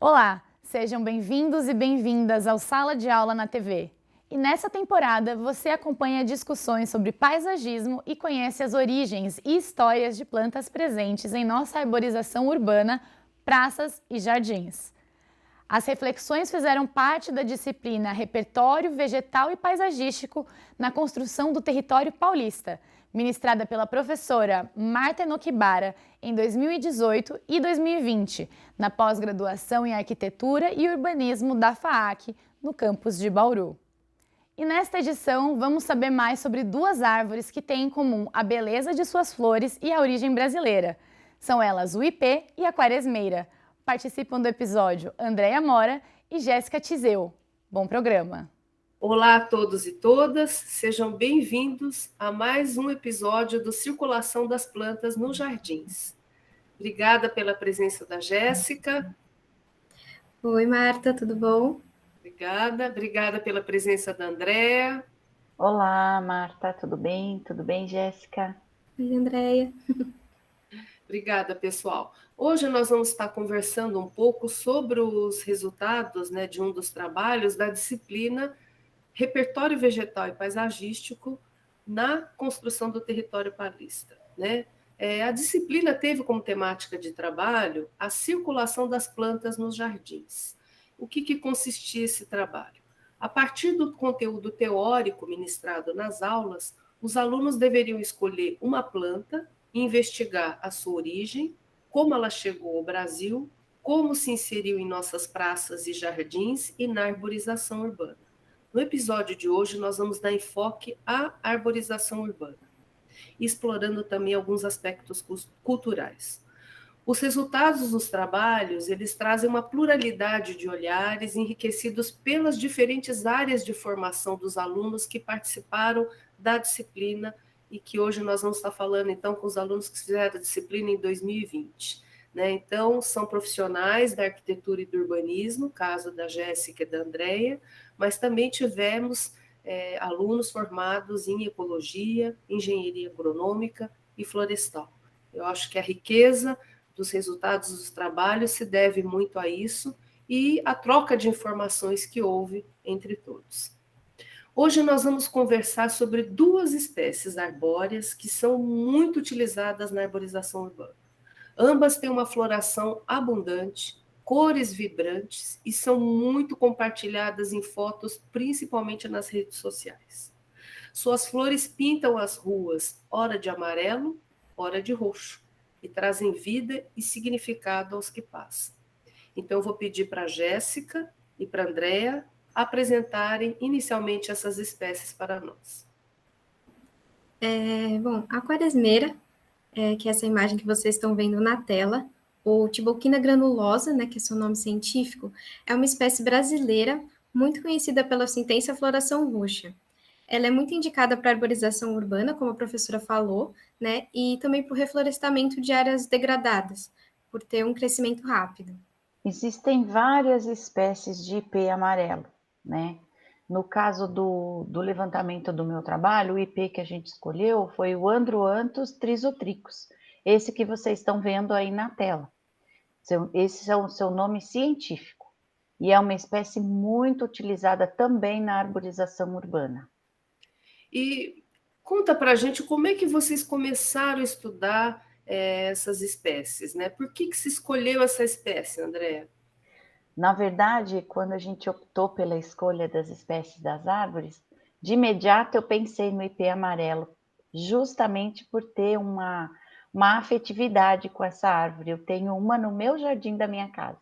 Olá, sejam bem-vindos e bem-vindas ao Sala de Aula na TV. E nessa temporada você acompanha discussões sobre paisagismo e conhece as origens e histórias de plantas presentes em nossa arborização urbana, praças e jardins. As reflexões fizeram parte da disciplina Repertório Vegetal e Paisagístico na Construção do Território Paulista, ministrada pela professora Marta Enokibara em 2018 e 2020, na pós-graduação em Arquitetura e Urbanismo da FAAC, no campus de Bauru. E nesta edição, vamos saber mais sobre duas árvores que têm em comum a beleza de suas flores e a origem brasileira. São elas o ipê e a quaresmeira. Participam do episódio Andréia Mora e Jéssica Tizeu. Bom programa! Olá a todos e todas, sejam bem-vindos a mais um episódio do Circulação das Plantas nos Jardins. Obrigada pela presença da Jéssica. Oi, Marta, tudo bom? Obrigada pela presença da Andréia. Olá, Marta, tudo bem? Tudo bem, Jéssica? Oi, Andréia. Obrigada, pessoal. Hoje nós vamos estar conversando um pouco sobre os resultados, de um dos trabalhos da disciplina Repertório Vegetal e Paisagístico na construção do território paulista. A disciplina teve como temática de trabalho a circulação das plantas nos jardins. O que consistia esse trabalho? A partir do conteúdo teórico ministrado nas aulas, os alunos deveriam escolher uma planta e investigar a sua origem, como ela chegou ao Brasil, como se inseriu em nossas praças e jardins e na arborização urbana. No episódio de hoje, nós vamos dar enfoque à arborização urbana, explorando também alguns aspectos culturais. Os resultados dos trabalhos, eles trazem uma pluralidade de olhares enriquecidos pelas diferentes áreas de formação dos alunos que participaram da disciplina e que hoje nós vamos estar falando, então, com os alunos que fizeram a disciplina em 2020. Então, são profissionais da arquitetura e do urbanismo, caso da Jéssica e da Andréia, mas também tivemos alunos formados em ecologia, engenharia agronômica e florestal. Eu acho que a riqueza dos resultados dos trabalhos se deve muito a isso e a troca de informações que houve entre todos. Hoje nós vamos conversar sobre duas espécies arbóreas que são muito utilizadas na arborização urbana. Ambas têm uma floração abundante, cores vibrantes e são muito compartilhadas em fotos, principalmente nas redes sociais. Suas flores pintam as ruas, ora de amarelo, ora de roxo, e trazem vida e significado aos que passam. Então, eu vou pedir para a Jéssica e para a Andréia apresentarem inicialmente essas espécies para nós. A quaresmeira, que é essa imagem que vocês estão vendo na tela, ou Tiboquina granulosa, que é seu nome científico, é uma espécie brasileira muito conhecida pela sua intensa floração roxa. Ela é muito indicada para arborização urbana, como a professora falou, e também por reflorestamento de áreas degradadas, por ter um crescimento rápido. Existem várias espécies de ipê amarelo, No caso do levantamento do meu trabalho, o ipê que a gente escolheu foi o Androanthus trisotricus, esse que vocês estão vendo aí na tela. Esse é o seu nome científico e é uma espécie muito utilizada também na arborização urbana. E conta para a gente como é que vocês começaram a estudar essas espécies, Por que se escolheu essa espécie, Andréia? Na verdade, quando a gente optou pela escolha das espécies das árvores, de imediato eu pensei no ipê amarelo, justamente por ter uma afetividade com essa árvore. Eu tenho uma no meu jardim da minha casa.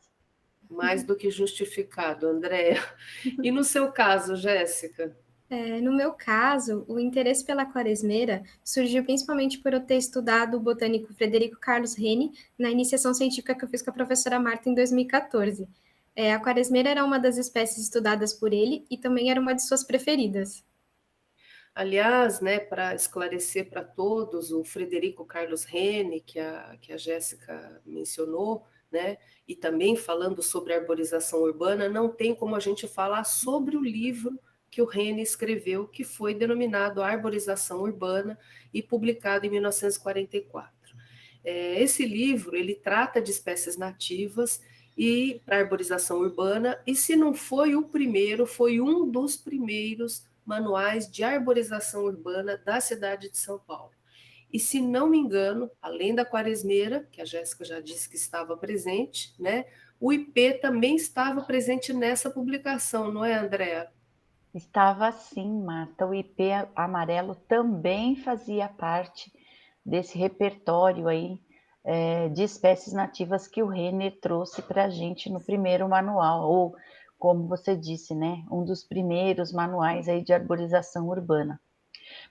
Mais do que justificado, Andréia. E no seu caso, Jéssica? No meu caso, o interesse pela quaresmeira surgiu principalmente por eu ter estudado o botânico Frederico Carlos Reni na iniciação científica que eu fiz com a professora Marta em 2014. A quaresmeira era uma das espécies estudadas por ele e também era uma de suas preferidas. Aliás, para esclarecer para todos, o Frederico Carlos Reni, que a Jéssica mencionou, e também falando sobre arborização urbana, não tem como a gente falar sobre o livro que o Reni escreveu, que foi denominado Arborização Urbana e publicado em 1944. Esse livro, ele trata de espécies nativas e para arborização urbana, e se não foi o primeiro, foi um dos primeiros manuais de arborização urbana da cidade de São Paulo. E se não me engano, além da Quaresmeira, que a Jéssica já disse que estava presente, né, o IP também estava presente nessa publicação, não é, Andréa? Estava sim, Marta. O IP amarelo também fazia parte desse repertório aí de espécies nativas que o Renner trouxe para a gente no primeiro manual, ou como você disse, né, um dos primeiros manuais aí de arborização urbana.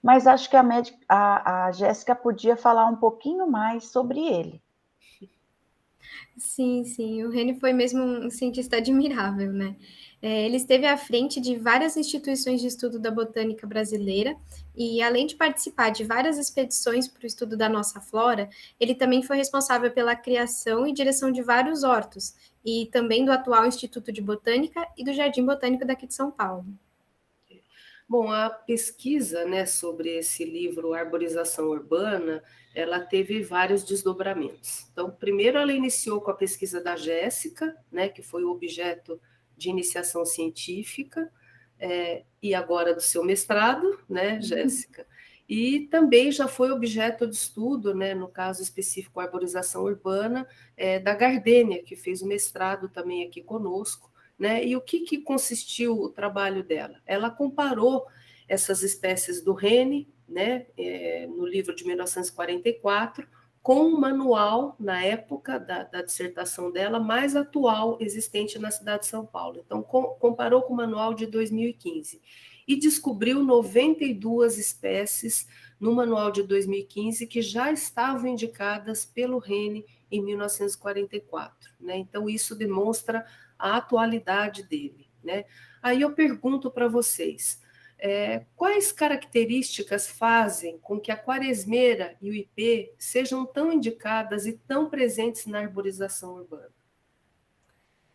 Mas acho que a Jéssica podia falar um pouquinho mais sobre ele. Sim, sim, o Reni foi mesmo um cientista admirável, né? Ele esteve à frente de várias instituições de estudo da botânica brasileira e, além de participar de várias expedições para o estudo da nossa flora, ele também foi responsável pela criação e direção de vários hortos e também do atual Instituto de Botânica e do Jardim Botânico daqui de São Paulo. Bom, a pesquisa, né, sobre esse livro Arborização Urbana, ela teve vários desdobramentos. Então, primeiro ela iniciou com a pesquisa da Jéssica, né, que foi o objeto de iniciação científica, e agora do seu mestrado, né, Jéssica? E também já foi objeto de estudo, né, no caso específico arborização urbana, da Gardênia, que fez o mestrado também aqui conosco, né? E o que consistiu o trabalho dela? Ela comparou essas espécies do Rene, né, no livro de 1944, com um manual, na época da dissertação dela, mais atual existente na cidade de São Paulo. Então, comparou com o manual de 2015 e descobriu 92 espécies no manual de 2015 que já estavam indicadas pelo Rene em 1944. Né? Então, isso demonstra a atualidade dele. Né? Aí eu pergunto para vocês, quais características fazem com que a quaresmeira e o IP sejam tão indicadas e tão presentes na arborização urbana?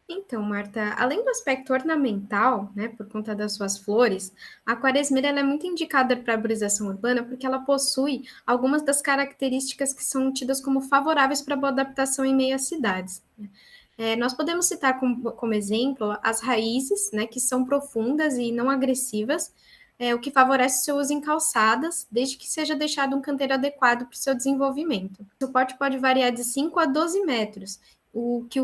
Então, Marta, além do aspecto ornamental, né, por conta das suas flores, a quaresmeira ela é muito indicada para a arborização urbana porque ela possui algumas das características que são tidas como favoráveis para a boa adaptação em meio às cidades. Nós podemos citar como exemplo as raízes, né, que são profundas e não agressivas, o que favorece o seu uso em calçadas, desde que seja deixado um canteiro adequado para o seu desenvolvimento. O suporte pode variar de 5 a 12 metros, o que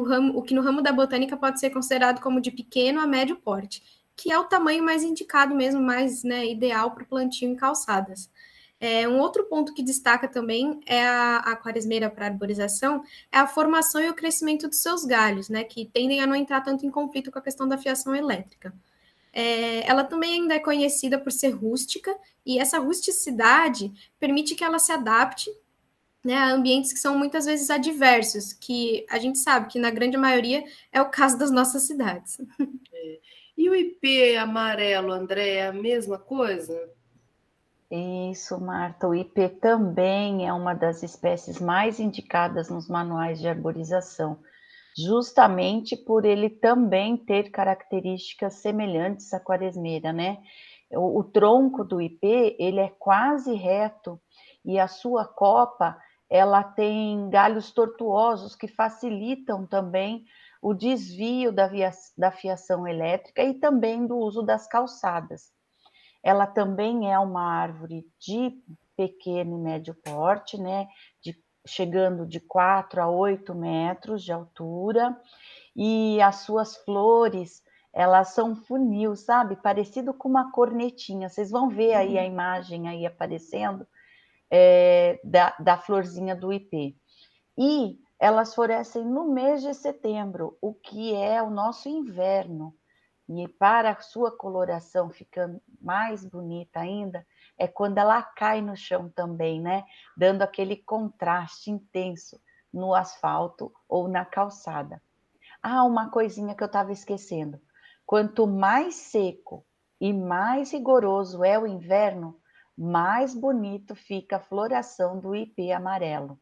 no ramo da botânica pode ser considerado como de pequeno a médio porte, que é o tamanho mais indicado mesmo, mais, né, ideal para o plantio em calçadas. Um outro ponto que destaca também é a quaresmeira para arborização, é a formação e o crescimento dos seus galhos, né, que tendem a não entrar tanto em conflito com a questão da fiação elétrica. Ela também ainda é conhecida por ser rústica, e essa rusticidade permite que ela se adapte, né, a ambientes que são muitas vezes adversos, que a gente sabe que na grande maioria é o caso das nossas cidades. E o IP amarelo, André, é a mesma coisa? Isso, Marta. O IP também é uma das espécies mais indicadas nos manuais de arborização, justamente por ele também ter características semelhantes à quaresmeira, né? O tronco do IP, ele é quase reto e a sua copa, ela tem galhos tortuosos que facilitam também o desvio da fiação elétrica e também do uso das calçadas. Ela também é uma árvore de pequeno e médio porte, né? Chegando de 4 a 8 metros de altura, e as suas flores, elas são funil, sabe? Parecido com uma cornetinha. Vocês vão ver aí a imagem aí aparecendo da florzinha do IP. E elas florescem no mês de setembro, o que é o nosso inverno. E para a sua coloração ficar mais bonita ainda, é quando ela cai no chão também, né? Dando aquele contraste intenso no asfalto ou na calçada. Ah, uma coisinha que eu estava esquecendo. Quanto mais seco e mais rigoroso é o inverno, mais bonito fica a floração do IP amarelo.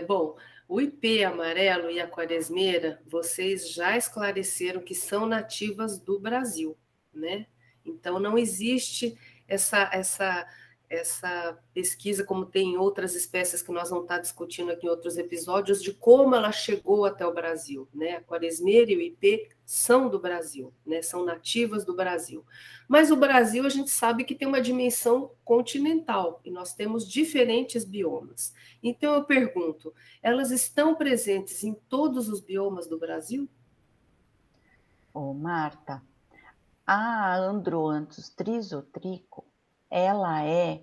Bom, o IP amarelo e a quaresmeira, vocês já esclareceram que são nativas do Brasil, né? Então não existe essa essa pesquisa, como tem em outras espécies que nós vamos estar discutindo aqui em outros episódios, de como ela chegou até o Brasil, né? A quaresmeira e o ipê são do Brasil, né? São nativas do Brasil. Mas o Brasil, a gente sabe que tem uma dimensão continental, e nós temos diferentes biomas. Então, eu pergunto, elas estão presentes em todos os biomas do Brasil? Ô, Marta, a Androanthus trisotrico, ela é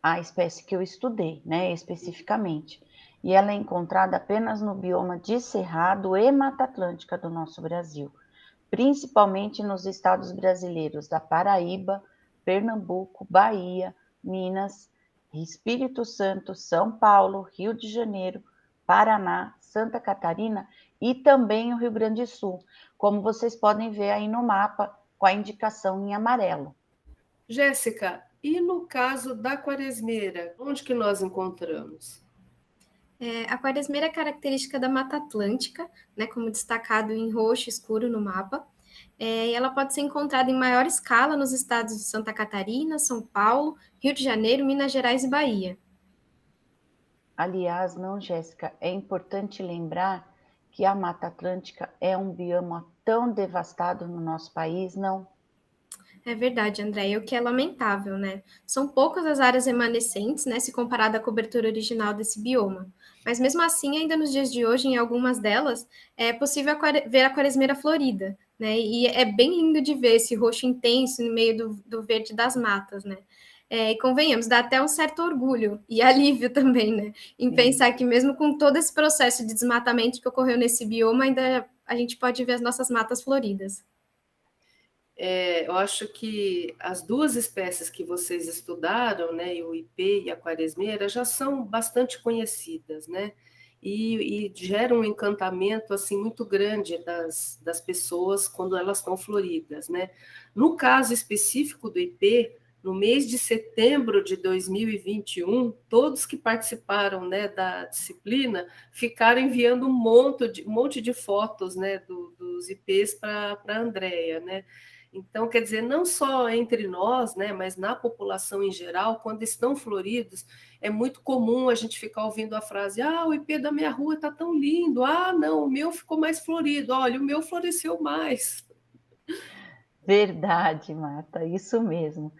a espécie que eu estudei, né, especificamente. E ela é encontrada apenas no bioma de Cerrado e Mata Atlântica do nosso Brasil, principalmente nos estados brasileiros da Paraíba, Pernambuco, Bahia, Minas, Espírito Santo, São Paulo, Rio de Janeiro, Paraná, Santa Catarina e também o Rio Grande do Sul, como vocês podem ver aí no mapa com a indicação em amarelo. Jéssica, e no caso da quaresmeira, onde que nós encontramos? A quaresmeira é característica da Mata Atlântica, né, como destacado em roxo escuro no mapa. E ela pode ser encontrada em maior escala nos estados de Santa Catarina, São Paulo, Rio de Janeiro, Minas Gerais e Bahia. Aliás, não, Jéssica, é importante lembrar que a Mata Atlântica é um bioma tão devastado no nosso país, não? É verdade, André, o que é lamentável, né? São poucas as áreas remanescentes, né, se comparada à cobertura original desse bioma. Mas mesmo assim, ainda nos dias de hoje, em algumas delas, é possível ver a quaresmeira florida, né? E é bem lindo de ver esse roxo intenso no meio do verde das matas, né? E convenhamos, dá até um certo orgulho e alívio também, né? Em pensar que mesmo com todo esse processo de desmatamento que ocorreu nesse bioma, ainda a gente pode ver as nossas matas floridas. Eu acho que as duas espécies que vocês estudaram, né, o ipê e a quaresmeira, já são bastante conhecidas, né, e geram um encantamento assim muito grande das pessoas quando elas estão floridas, né. No caso específico do ipê, no mês de setembro de 2021, todos que participaram, né, da disciplina ficaram enviando um monte de fotos, né, dos ipês para a Andrea, né. Então, quer dizer, não só entre nós, né, mas na população em geral, quando estão floridos, é muito comum a gente ficar ouvindo a frase: ah, o ipê da minha rua está tão lindo, ah, não, o meu ficou mais florido, olha, o meu floresceu mais. Verdade, Marta, isso mesmo.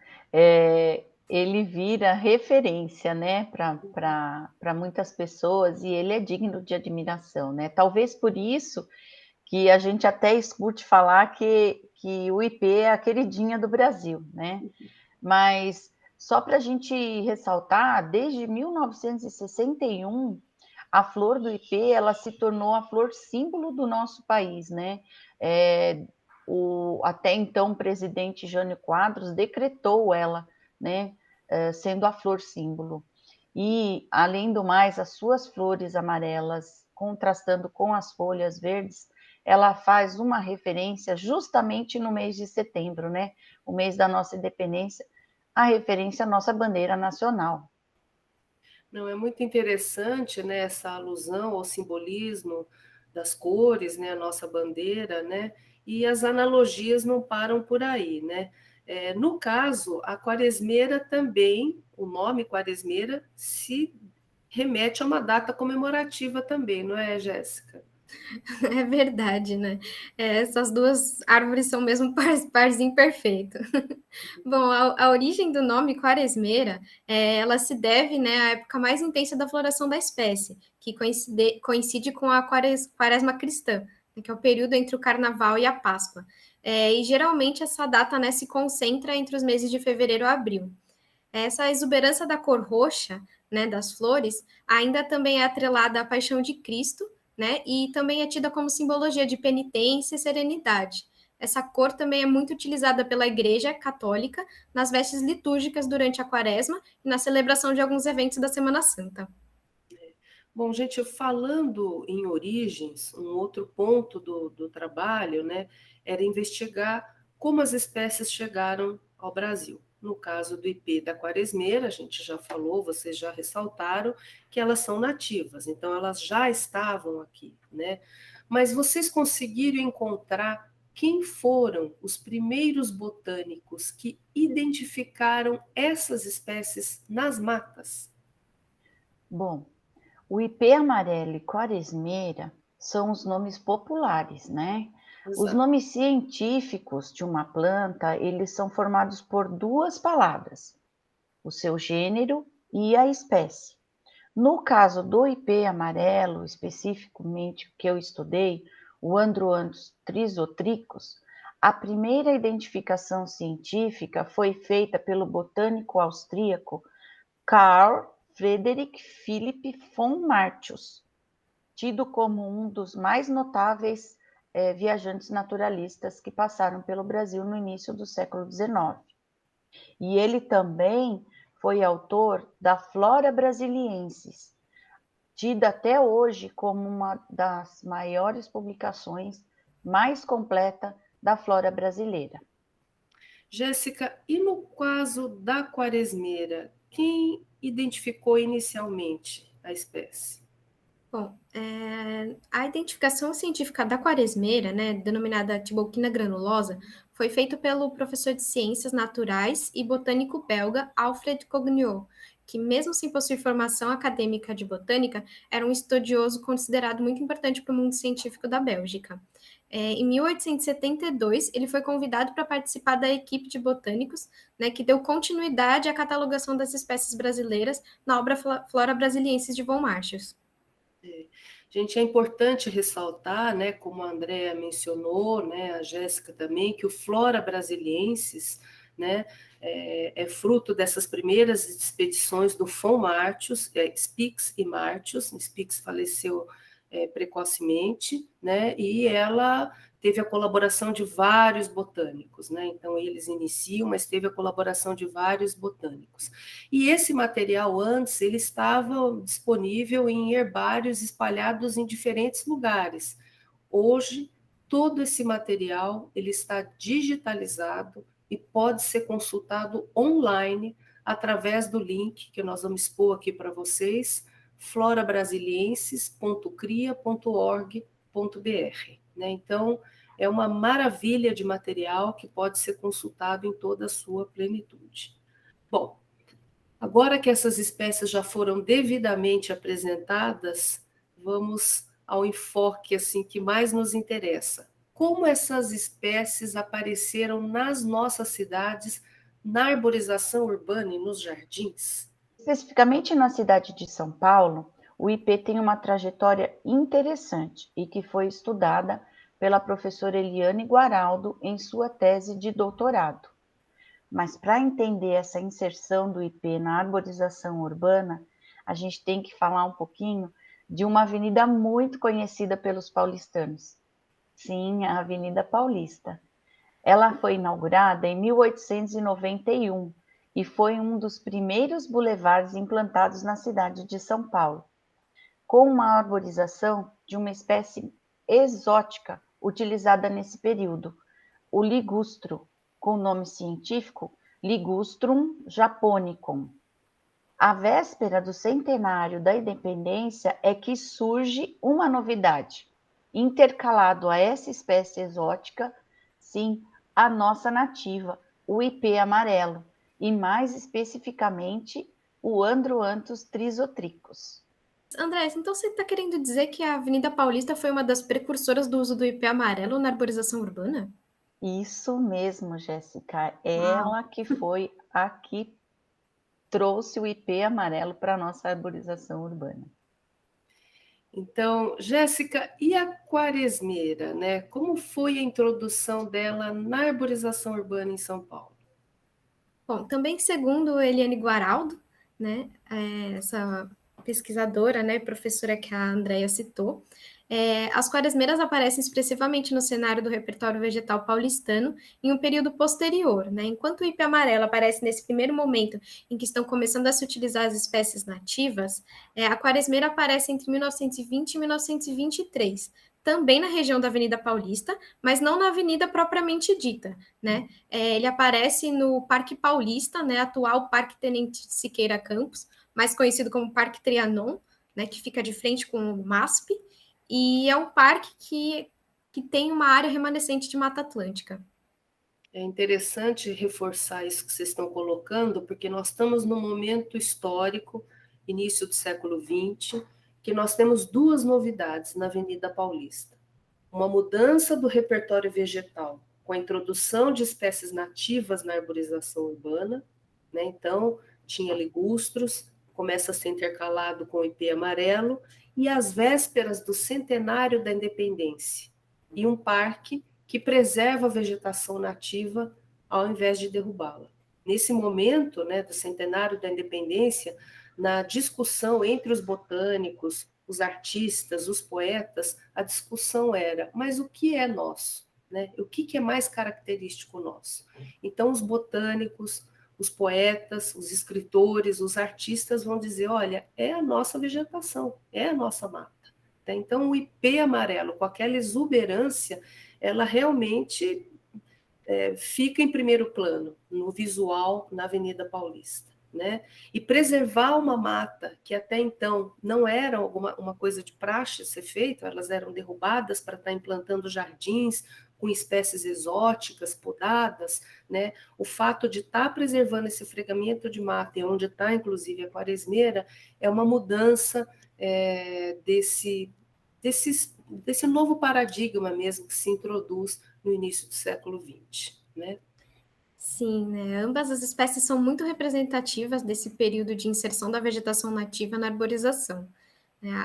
Ele vira referência, né, para muitas pessoas e ele é digno de admiração, né? Talvez por isso que a gente até escute falar que o ipê é a queridinha do Brasil, né? Mas só para a gente ressaltar, desde 1961, a flor do ipê ela se tornou a flor símbolo do nosso país, né? O até então presidente Jânio Quadros decretou ela, né? Sendo a flor símbolo. E, além do mais, as suas flores amarelas contrastando com as folhas verdes, ela faz uma referência justamente no mês de setembro, né? O mês da nossa independência, a referência à nossa bandeira nacional. Não, é muito interessante, né, essa alusão ao simbolismo das cores, né, a nossa bandeira, né, e as analogias não param por aí, né. No caso, a quaresmeira também, o nome quaresmeira, se remete a uma data comemorativa também, não é, Jéssica? É verdade, né? Essas duas árvores são mesmo parzinho perfeito. Bom, a origem do nome quaresmeira, ela se deve, né, à época mais intensa da floração da espécie, que coincide com a quaresma cristã, né, que é o período entre o carnaval e a Páscoa. E geralmente essa data, né, se concentra entre os meses de fevereiro a abril. Essa exuberância da cor roxa, né, das flores, ainda também é atrelada à paixão de Cristo, né, e também é tida como simbologia de penitência e serenidade. Essa cor também é muito utilizada pela Igreja Católica nas vestes litúrgicas durante a Quaresma e na celebração de alguns eventos da Semana Santa. Bom, gente, falando em origens, um outro ponto do trabalho, né, era investigar como as espécies chegaram ao Brasil. No caso do ipê da quaresmeira, a gente já falou, vocês já ressaltaram que elas são nativas, então elas já estavam aqui, né? Mas vocês conseguiram encontrar quem foram os primeiros botânicos que identificaram essas espécies nas matas? Bom, o ipê amarelo e quaresmeira são os nomes populares, né? Os Exato. nomes científicos de uma planta, eles são formados por duas palavras, o seu gênero e a espécie. No caso do ipê amarelo, especificamente que eu estudei, o Androanthus trisotricus, a primeira identificação científica foi feita pelo botânico austríaco Carl Friedrich Philipp von Martius, tido como um dos mais notáveis viajantes naturalistas que passaram pelo Brasil no início do século XIX. E ele também foi autor da Flora Brasiliensis, tida até hoje como uma das maiores publicações mais completa da flora brasileira. Jéssica, e no caso da quaresmeira, quem identificou inicialmente a espécie? Bom, a identificação científica da quaresmeira, né, denominada Tiburtina granulosa, foi feita pelo professor de Ciências Naturais e botânico belga Alfred Cognot, que mesmo sem possuir formação acadêmica de botânica, era um estudioso considerado muito importante para o mundo científico da Bélgica. Em 1872, ele foi convidado para participar da equipe de botânicos, né, que deu continuidade à catalogação das espécies brasileiras na obra Flora Brasiliensis de von Martius. Gente, é importante ressaltar, né, como a Andrea mencionou, né, a Jéssica também, que o Flora Brasiliensis, né, é fruto dessas primeiras expedições do von Martius, Spix e Martius. Spix faleceu precocemente, né, e ela teve a colaboração de vários botânicos, né? Então eles iniciam, mas teve a colaboração de vários botânicos. E esse material antes ele estava disponível em herbários espalhados em diferentes lugares. Hoje todo esse material ele está digitalizado e pode ser consultado online através do link que nós vamos expor aqui para vocês, florabrasiliensis.cria.org.br. Né? Então, é uma maravilha de material que pode ser consultado em toda a sua plenitude. Bom, agora que essas espécies já foram devidamente apresentadas, vamos ao enfoque assim que mais nos interessa. Como essas espécies apareceram nas nossas cidades, na arborização urbana e nos jardins? Especificamente na cidade de São Paulo, o ipê tem uma trajetória interessante e que foi estudada pela professora Eliane Guaraldo em sua tese de doutorado. Mas para entender essa inserção do ipê na arborização urbana, a gente tem que falar um pouquinho de uma avenida muito conhecida pelos paulistanos. Sim, a Avenida Paulista. Ela foi inaugurada em 1891 e foi um dos primeiros bulevares implantados na cidade de São Paulo, com uma arborização de uma espécie exótica utilizada nesse período, o ligustro, com o nome científico Ligustrum japonicum. À véspera do centenário da independência é que surge uma novidade, intercalado a essa espécie exótica, sim, a nossa nativa, o ipê amarelo, e mais especificamente o Androanthus trisotricus. André, então você está querendo dizer que a Avenida Paulista foi uma das precursoras do uso do ipê amarelo na arborização urbana? Isso mesmo, Jéssica. Uau. Ela que foi a que trouxe o ipê amarelo para a nossa arborização urbana. Então, Jéssica, e a quaresmeira, né? Como foi a introdução dela na arborização urbana em São Paulo? Bom, também segundo Eliane Guaraldo, né, essa pesquisadora, né, professora que a Andrea citou, as quaresmeiras aparecem expressivamente no cenário do repertório vegetal paulistano em um período posterior, né? Enquanto o ipê amarelo aparece nesse primeiro momento em que estão começando a se utilizar as espécies nativas, a quaresmeira aparece entre 1920 e 1923, também na região da Avenida Paulista, mas não na avenida propriamente dita, né? Ele aparece no Parque Paulista, né, atual Parque Tenente Siqueira Campos, mais conhecido como Parque Trianon, né, que fica de frente com o MASP, e é um parque que que tem uma área remanescente de Mata Atlântica. É interessante reforçar isso que vocês estão colocando, porque nós estamos num momento histórico, início do século XX, que nós temos duas novidades na Avenida Paulista. Uma mudança do repertório vegetal, com a introdução de espécies nativas na arborização urbana, né? Então, tinha ligustros, começa a ser intercalado com o ipê amarelo, e às vésperas do centenário da independência, e um parque que preserva a vegetação nativa ao invés de derrubá-la. Nesse momento, né, do centenário da independência, na discussão entre os botânicos, os artistas, os poetas, a discussão era, mas o que é nosso? Né? O que é mais característico nosso? Então, os botânicos, os poetas, os escritores, os artistas vão dizer, olha, é a nossa vegetação, é a nossa mata. Então, o ipê amarelo, com aquela exuberância, ela realmente fica em primeiro plano, no visual, na Avenida Paulista. Né? E preservar uma mata que até então não era uma coisa de praxe ser feita, elas eram derrubadas para estar implantando jardins com espécies exóticas, podadas, né? O fato de estar preservando esse fregamento de mata, e onde está inclusive a quaresmeira, é uma mudança desse novo paradigma mesmo que se introduz no início do século XX, né? Sim, né? Ambas as espécies são muito representativas desse período de inserção da vegetação nativa na arborização.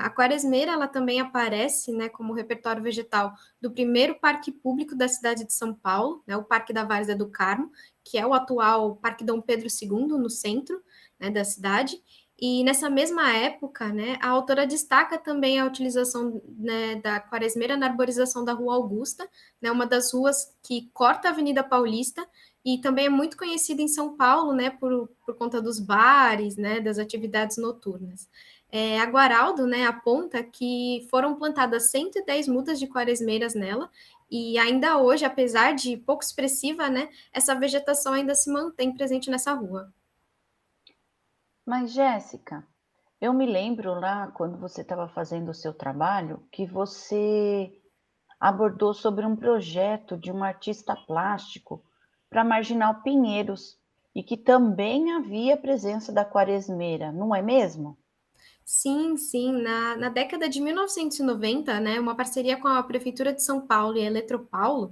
A quaresmeira, ela também aparece, né, como repertório vegetal do primeiro parque público da cidade de São Paulo, né, o Parque da Várzea do Carmo, que é o atual Parque Dom Pedro II, no centro, né, da cidade. E nessa mesma época, né, a autora destaca também a utilização, né, da quaresmeira na arborização da Rua Augusta, né, uma das ruas que corta a Avenida Paulista, e também é muito conhecida em São Paulo, né, por conta dos bares, né, das atividades noturnas. A Guaraldo, né, aponta que foram plantadas 110 mudas de quaresmeiras nela, e ainda hoje, apesar de pouco expressiva, né, essa vegetação ainda se mantém presente nessa rua. Mas, Jéssica, eu me lembro lá, quando você estava fazendo o seu trabalho, que você abordou sobre um projeto de um artista plástico para Marginal Pinheiros, e que também havia presença da quaresmeira, não é mesmo? Sim, sim. Na década de 1990, né, uma parceria com a Prefeitura de São Paulo e a Eletropaulo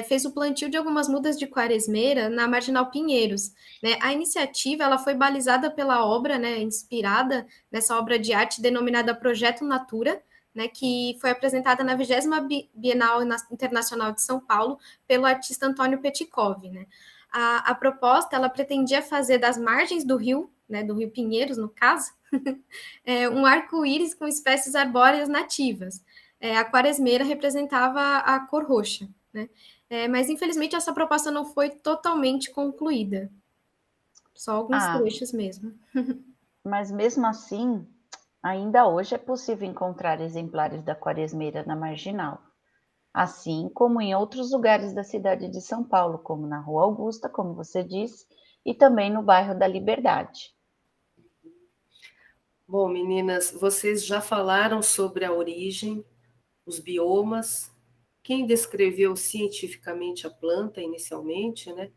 fez o plantio de algumas mudas de quaresmeira na Marginal Pinheiros. Né? A iniciativa ela foi balizada pela obra, né, inspirada nessa obra de arte denominada Projeto Natura, né, que foi apresentada na 20ª Bienal Internacional de São Paulo pelo artista Antônio Petkov. Né? A proposta ela pretendia fazer das margens do rio, né, do Rio Pinheiros, no caso, um arco-íris com espécies arbóreas nativas. A quaresmeira representava a cor roxa, né? Mas, infelizmente, essa proposta não foi totalmente concluída. Só alguns trechos mesmo. Mas, mesmo assim, ainda hoje é possível encontrar exemplares da quaresmeira na Marginal, assim como em outros lugares da cidade de São Paulo, como na Rua Augusta, como você disse, e também no bairro da Liberdade. Bom, meninas, vocês já falaram sobre a origem, os biomas, quem descreveu cientificamente a planta inicialmente, né?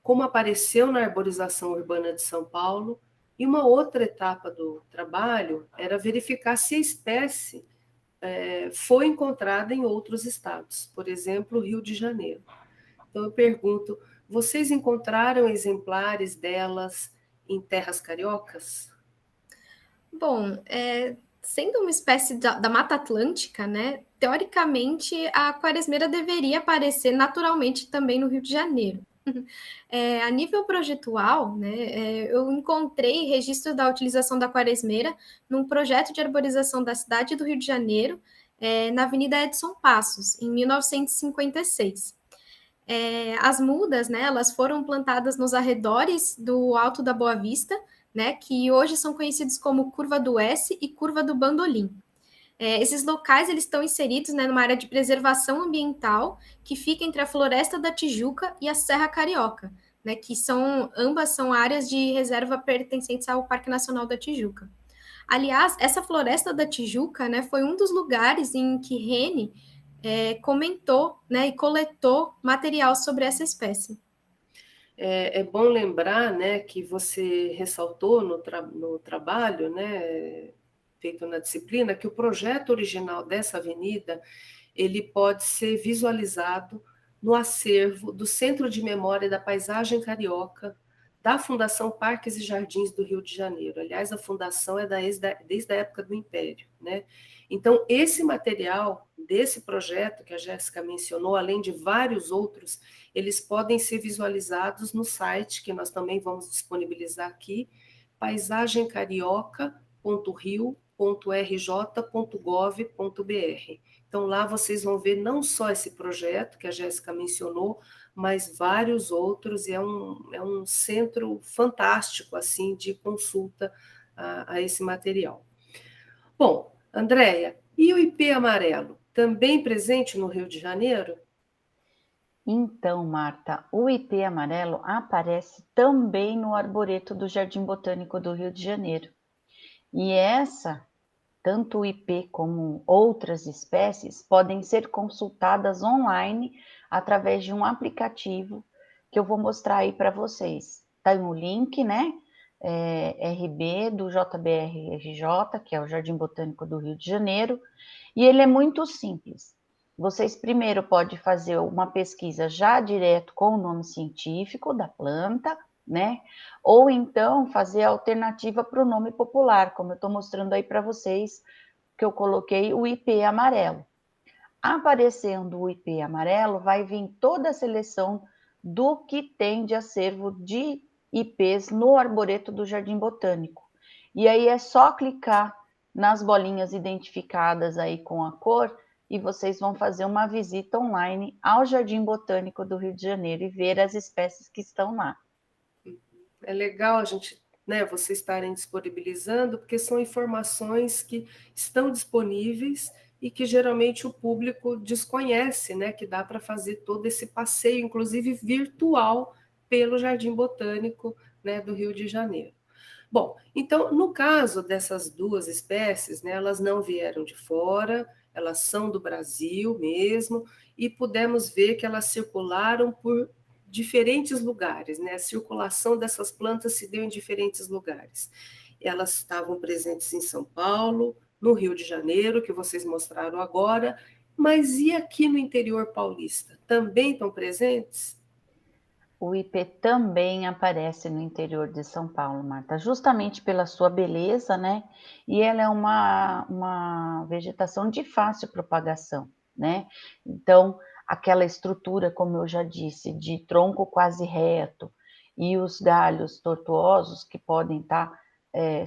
Como apareceu na arborização urbana de São Paulo, e uma outra etapa do trabalho era verificar se a espécie foi encontrada em outros estados, por exemplo, Rio de Janeiro. Então eu pergunto, vocês encontraram exemplares delas em terras cariocas? Bom, sendo uma espécie da Mata Atlântica, né, teoricamente a quaresmeira deveria aparecer naturalmente também no Rio de Janeiro. A nível projetual, né, eu encontrei registro da utilização da quaresmeira num projeto de arborização da cidade do Rio de Janeiro, na Avenida Edson Passos, em 1956. As mudas, né, elas foram plantadas nos arredores do Alto da Boa Vista, né, que hoje são conhecidos como Curva do S e Curva do Bandolim. Esses locais eles estão inseridos, né, numa área de preservação ambiental que fica entre a Floresta da Tijuca e a Serra Carioca, né, que ambas são áreas de reserva pertencentes ao Parque Nacional da Tijuca. Aliás, essa Floresta da Tijuca, né, foi um dos lugares em que Rene comentou, né, e coletou material sobre essa espécie. É bom lembrar, né, que você ressaltou no trabalho, né, feito na disciplina, que o projeto original dessa avenida ele pode ser visualizado no acervo do Centro de Memória da Paisagem Carioca da Fundação Parques e Jardins do Rio de Janeiro. Aliás, a fundação é desde a época do Império, né? Então, esse material desse projeto que a Jéssica mencionou, além de vários outros, eles podem ser visualizados no site, que nós também vamos disponibilizar aqui, paisagemcarioca.rio.rj.gov.br. Então, lá vocês vão ver não só esse projeto que a Jéssica mencionou, mas vários outros, e é um centro fantástico, assim, de consulta a esse material. Bom, Andréia, e o ipê amarelo? Também presente no Rio de Janeiro? Então, Marta, o ipê amarelo aparece também no arboreto do Jardim Botânico do Rio de Janeiro. E tanto o ipê como outras espécies, podem ser consultadas online através de um aplicativo que eu vou mostrar aí para vocês. Tem o link, né? RB do JBRRJ, que é o Jardim Botânico do Rio de Janeiro, e ele é muito simples. Vocês primeiro podem fazer uma pesquisa já direto com o nome científico da planta, né? Ou então fazer a alternativa para o nome popular, como eu estou mostrando aí para vocês, que eu coloquei o ipê amarelo. Aparecendo o ipê amarelo, vai vir toda a seleção do que tem de acervo de ipês no arboreto do Jardim Botânico. E aí é só clicar nas bolinhas identificadas aí com a cor e vocês vão fazer uma visita online ao Jardim Botânico do Rio de Janeiro e ver as espécies que estão lá. É legal a gente, né, vocês estarem disponibilizando, porque são informações que estão disponíveis e que geralmente o público desconhece, né, que dá para fazer todo esse passeio, inclusive virtual, pelo Jardim Botânico, né, do Rio de Janeiro. Bom, então, no caso dessas duas espécies, né, elas não vieram de fora, elas são do Brasil mesmo, e pudemos ver que elas circularam por diferentes lugares, né? A circulação dessas plantas se deu em diferentes lugares. Elas estavam presentes em São Paulo, no Rio de Janeiro, que vocês mostraram agora, mas e aqui no interior paulista? Também estão presentes? O ipê também aparece no interior de São Paulo, Marta, justamente pela sua beleza, né? E ela é uma vegetação de fácil propagação, né? Então, aquela estrutura, como eu já disse, de tronco quase reto e os galhos tortuosos que podem estar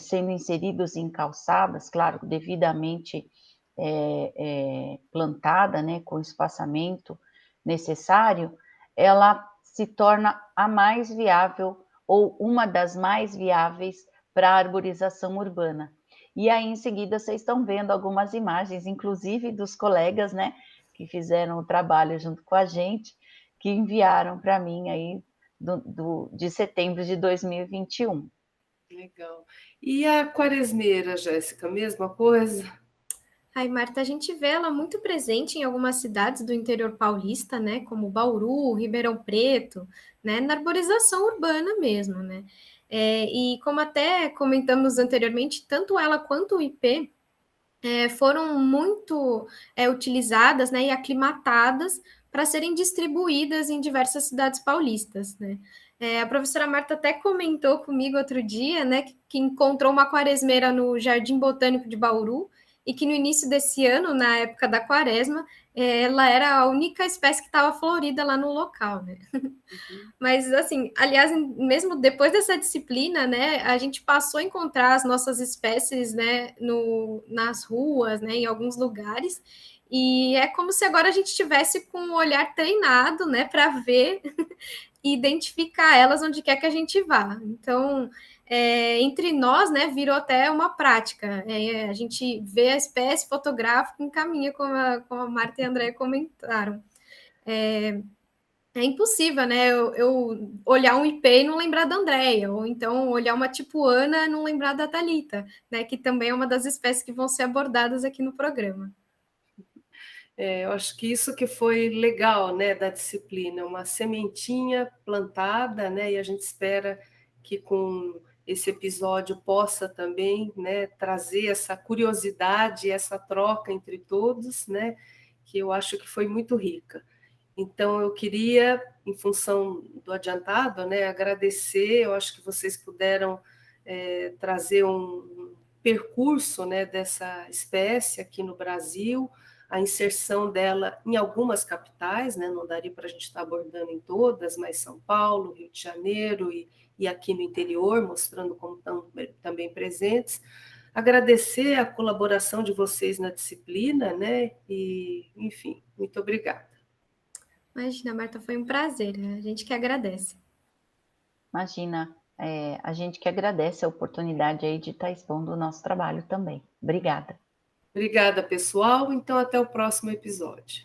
sendo inseridos em calçadas, claro, devidamente plantada, né, com o espaçamento necessário, ela se torna a mais viável ou uma das mais viáveis para a arborização urbana. E aí, em seguida, vocês estão vendo algumas imagens, inclusive dos colegas, né, que fizeram o trabalho junto com a gente, que enviaram para mim aí de setembro de 2021. Legal. E a quaresmeira, Jéssica, mesma coisa? Aí, Marta, a gente vê ela muito presente em algumas cidades do interior paulista, né, como Bauru, Ribeirão Preto, né, na arborização urbana mesmo, né. E como até comentamos anteriormente, tanto ela quanto o ipê foram muito utilizadas, né, e aclimatadas para serem distribuídas em diversas cidades paulistas, né. A professora Marta até comentou comigo outro dia, né, que encontrou uma quaresmeira no Jardim Botânico de Bauru, e que no início desse ano, na época da quaresma, ela era a única espécie que estava florida lá no local, né? Mas, assim, aliás, mesmo depois dessa disciplina, né, a gente passou a encontrar as nossas espécies, né, nas ruas, né, em alguns lugares, e é como se agora a gente tivesse com o olhar treinado, né, para ver e identificar elas onde quer que a gente vá. Então, entre nós, né, virou até uma prática. A gente vê a espécie, fotografa e encaminha, como a Marta e a André comentaram. É impossível, né, eu olhar um ipê e não lembrar da Andréia, ou então olhar uma tipuana e não lembrar da Thalita, né, que também é uma das espécies que vão ser abordadas aqui no programa. Eu acho que isso que foi legal, né, da disciplina, uma sementinha plantada, né, e a gente espera que com esse episódio possa também, né, trazer essa curiosidade, essa troca entre todos, né, que eu acho que foi muito rica. Então, eu queria, em função do adiantado, né, agradecer. Eu acho que vocês puderam trazer um percurso, né, dessa espécie aqui no Brasil, a inserção dela em algumas capitais, né, não daria para a gente estar abordando em todas, mas São Paulo, Rio de Janeiro e aqui no interior, mostrando como estão também presentes. Agradecer a colaboração de vocês na disciplina, né, e, enfim, muito obrigada. Imagina, Marta, foi um prazer. A gente que agradece. Imagina, a gente que agradece a oportunidade aí de estar expondo o nosso trabalho também. Obrigada. Obrigada, pessoal. Então, até o próximo episódio.